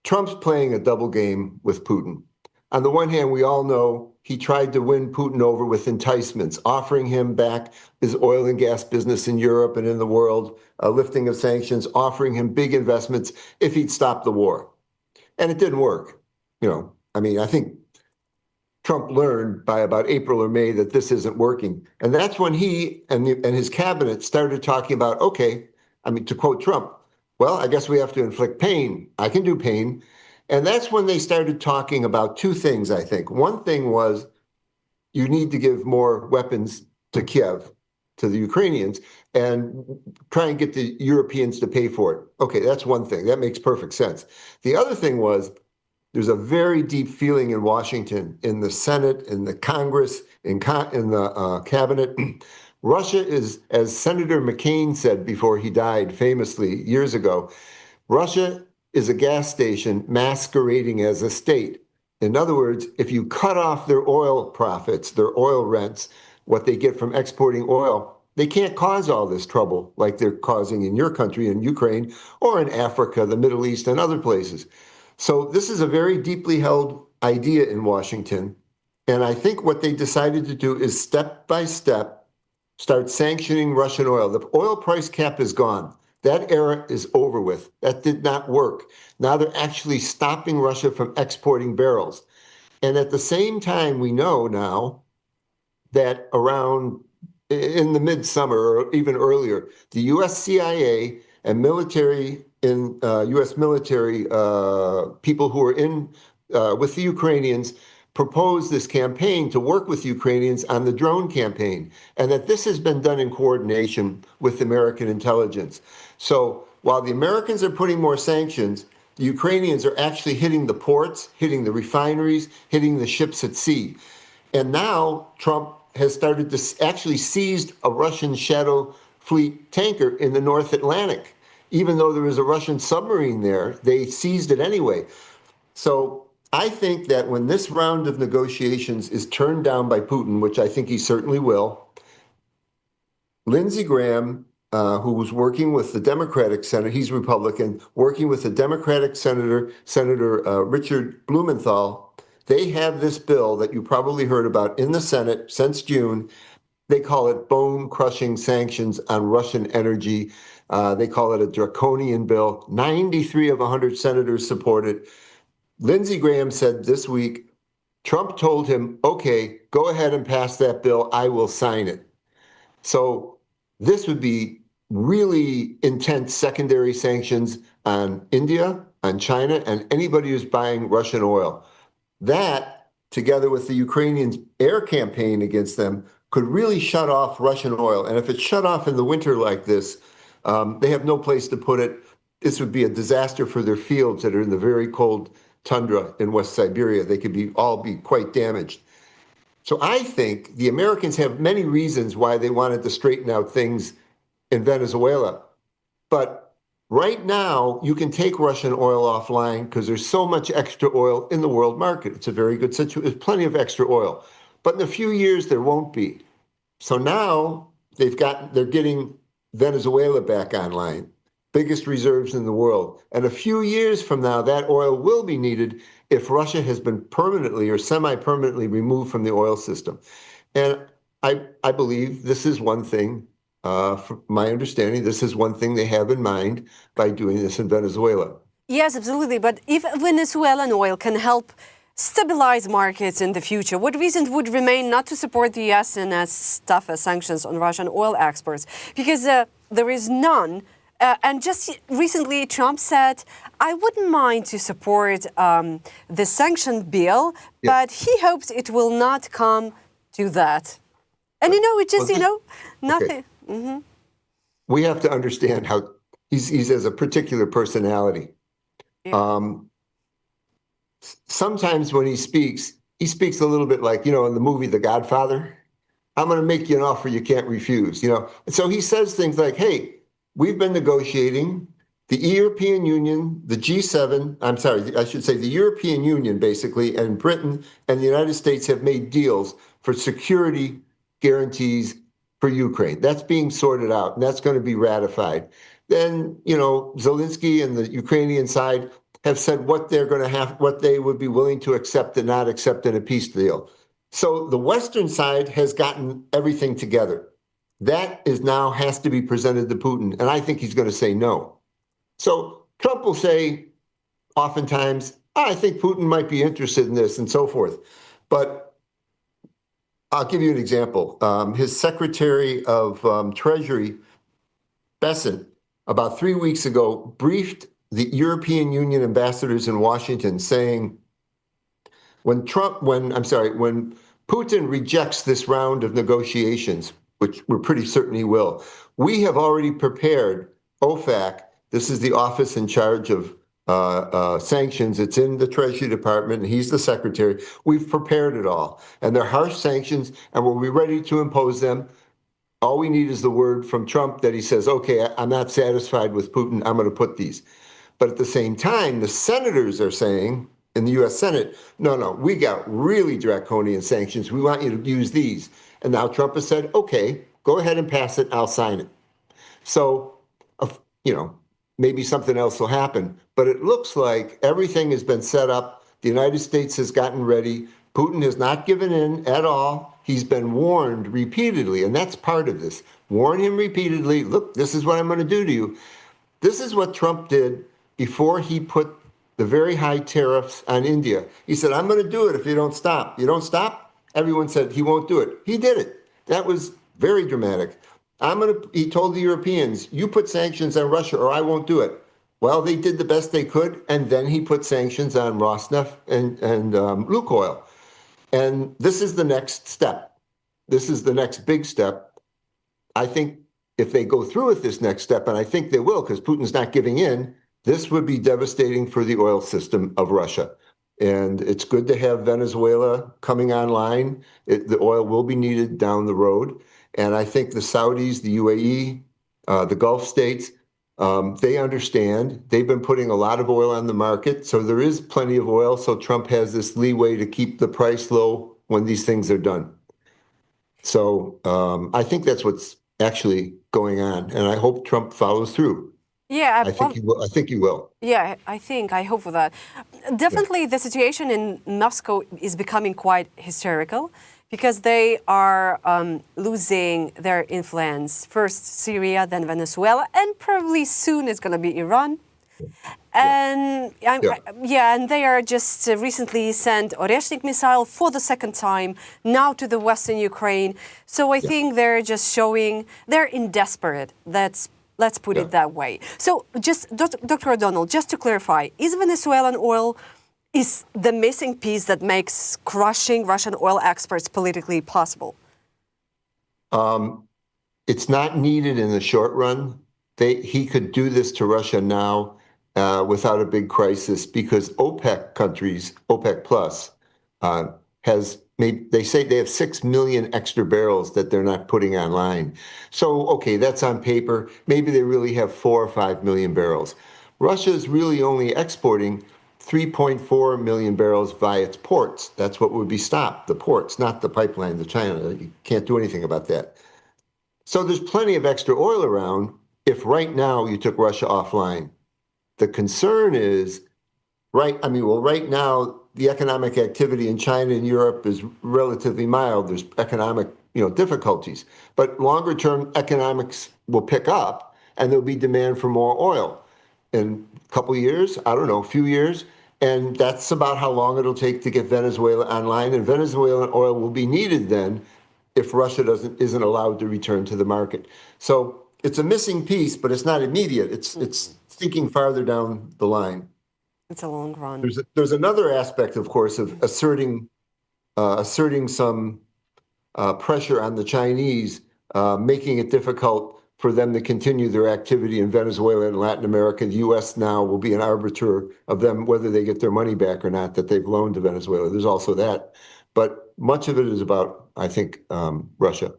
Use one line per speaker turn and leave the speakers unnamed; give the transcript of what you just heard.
Trump's playing a double game with Putin. On the one hand, we all know he tried to win Putin over with enticements, offering him back his oil and gas business in Europe and in the world, lifting of sanctions, offering him big investments if he'd stop the war. And it didn't work. I think Trump learned by about April or May that this isn't working. And that's when he and his cabinet started talking about, to quote Trump, well, I guess we have to inflict pain. I can do pain. And that's when they started talking about two things, I think. One thing was you need to give more weapons to Kiev, to the Ukrainians, and try and get the Europeans to pay for it. Okay, that's one thing. That makes perfect sense. The other thing was there's a very deep feeling in Washington, in the Senate, in the Congress, in the cabinet. Russia is, as Senator McCain said before he died famously years ago, Russia is a gas station masquerading as a state. In other words, if you cut off their oil profits, their oil rents, what they get from exporting oil, they can't cause all this trouble like they're causing in your country, in Ukraine, or in Africa, the Middle East, and other places. So this is a very deeply held idea in Washington. And I think what they decided to do is step by step start sanctioning Russian oil. The oil price cap is gone. That era is over with. That did not work. Now they're actually stopping Russia from exporting barrels. And at the same time, we know now that around in the midsummer or even earlier, the U.S. CIA and military U.S. military people who are in with the Ukrainians proposed this campaign to work with Ukrainians on the drone campaign, and that this has been done in coordination with American intelligence. So while the Americans are putting more sanctions, the Ukrainians are actually hitting the ports, hitting the refineries, hitting the ships at sea. And now Trump has started to actually seized a Russian shadow fleet tanker in the North Atlantic. Even though there was a Russian submarine there, they seized it anyway. So I think that when this round of negotiations is turned down by Putin, which I think he certainly will, Lindsey Graham, who was working with the Democratic Senator, he's Republican, working with the Democratic Senator Richard Blumenthal, they have this bill that you probably heard about in the Senate since June. They call it bone-crushing sanctions on Russian energy. They call it a Draconian bill. 93 of 100 senators support it. Lindsey Graham said this week, Trump told him, okay, go ahead and pass that bill. I will sign it. So this would be really intense secondary sanctions on India, on China, and anybody who's buying Russian oil. That, together with the Ukrainians' air campaign against them, could really shut off Russian oil. And if it's shut off in the winter like this, they have no place to put it. This would be a disaster for their fields that are in the very cold tundra in West Siberia. They could all be quite damaged. So I think the Americans have many reasons why they wanted to straighten out things in Venezuela. But right now, you can take Russian oil offline because there's so much extra oil in the world market. It's a very good situation. There's plenty of extra oil. But in a few years, there won't be. So now they're getting Venezuela back online, biggest reserves in the world. And a few years from now, that oil will be needed if Russia has been permanently or semi-permanently removed from the oil system. And I believe this is one thing, from my understanding, this is one thing they have in mind by doing this in Venezuela.
Yes, absolutely. But if Venezuelan oil can help stabilize markets in the future, what reason would remain not to support the U.S. in as tough as sanctions on Russian oil exports? Because there is none. And just recently, Trump said, I wouldn't mind to support the sanction bill, but he hopes it will not come to that. And, it just, nothing. Okay. Mm-hmm.
We have to understand how he's as a particular personality. Yeah. Sometimes when he speaks a little bit like, in the movie The Godfather. I'm going to make you an offer you can't refuse, And so he says things like, hey, we've been negotiating. The European Union, the G7, I should say the European Union, basically, and Britain and the United States have made deals for security guarantees for Ukraine. That's being sorted out, and that's going to be ratified. Then, Zelensky and the Ukrainian side have said what they're going to have, what they would be willing to accept and not accept in a peace deal. So the Western side has gotten everything together. That is now has to be presented to Putin, and I think he's going to say no. So Trump will say, oftentimes, I think Putin might be interested in this and so forth. But I'll give you an example. His Secretary of Treasury, Besant, about 3 weeks ago, briefed the European Union ambassadors in Washington saying, when Putin rejects this round of negotiations, which we're pretty certain he will, we have already prepared OFAC. This is the office in charge of sanctions. It's in the Treasury Department, and he's the secretary. We've prepared it all, and they're harsh sanctions, and we'll be ready to impose them. All we need is the word from Trump that he says, okay, I'm not satisfied with Putin, I'm going to put these. But at the same time, the senators are saying in the U.S. Senate, no, we got really draconian sanctions. We want you to use these. And now Trump has said, okay, go ahead and pass it. I'll sign it. So, maybe something else will happen. But it looks like everything has been set up. The United States has gotten ready. Putin has not given in at all. He's been warned repeatedly, and that's part of this. Warn him repeatedly, look, this is what I'm going to do to you. This is what Trump did before he put the very high tariffs on India. He said, I'm going to do it if you don't stop. You don't stop? Everyone said he won't do it. He did it. That was very dramatic. He told the Europeans, you put sanctions on Russia or I won't do it. Well, they did the best they could, and then he put sanctions on Rosneft and Lukoil. And this is the next step. This is the next big step. I think if they go through with this next step, and I think they will because Putin's not giving in, this would be devastating for the oil system of Russia. And it's good to have Venezuela coming online. The oil will be needed down the road. And I think the Saudis, the UAE, the Gulf states, they understand. They've been putting a lot of oil on the market. So there is plenty of oil. So Trump has this leeway to keep the price low when these things are done. So I think that's what's actually going on. And I hope Trump follows through.
Yeah,
I think he will. I think he will.
Yeah, I hope for that. Definitely, the situation in Moscow is becoming quite hysterical because they are losing their influence. First Syria, then Venezuela, and probably soon it's going to be Iran. And and they are just recently sent Oreshnik missile for the second time now to the western Ukraine. So I think they're just showing they're in desperate. Let's put it that way. So just, Dr. O'Donnell, just to clarify, is Venezuelan oil is the missing piece that makes crushing Russian oil exports politically possible?
It's not needed in the short run. He could do this to Russia now without a big crisis because OPEC countries, OPEC Plus, they say they have 6 million extra barrels that they're not putting online. So, okay, that's on paper. Maybe they really have 4 or 5 million barrels. Russia is really only exporting 3.4 million barrels via its ports. That's what would be stopped, the ports, not the pipeline to China. You can't do anything about that. So there's plenty of extra oil around if right now you took Russia offline. The concern is, right now, the economic activity in China and Europe is relatively mild. There's economic, difficulties, but longer term economics will pick up and there'll be demand for more oil in a couple of years, I don't know, a few years. And that's about how long it'll take to get Venezuela online. And Venezuelan oil will be needed then if Russia isn't allowed to return to the market. So it's a missing piece, but it's not immediate. It's thinking farther down the line.
It's a long run.
There's another aspect, of course, of asserting some pressure on the Chinese, making it difficult for them to continue their activity in Venezuela and Latin America. The U.S. now will be an arbiter of them, whether they get their money back or not that they've loaned to Venezuela. There's also that. But much of it is about, I think, Russia.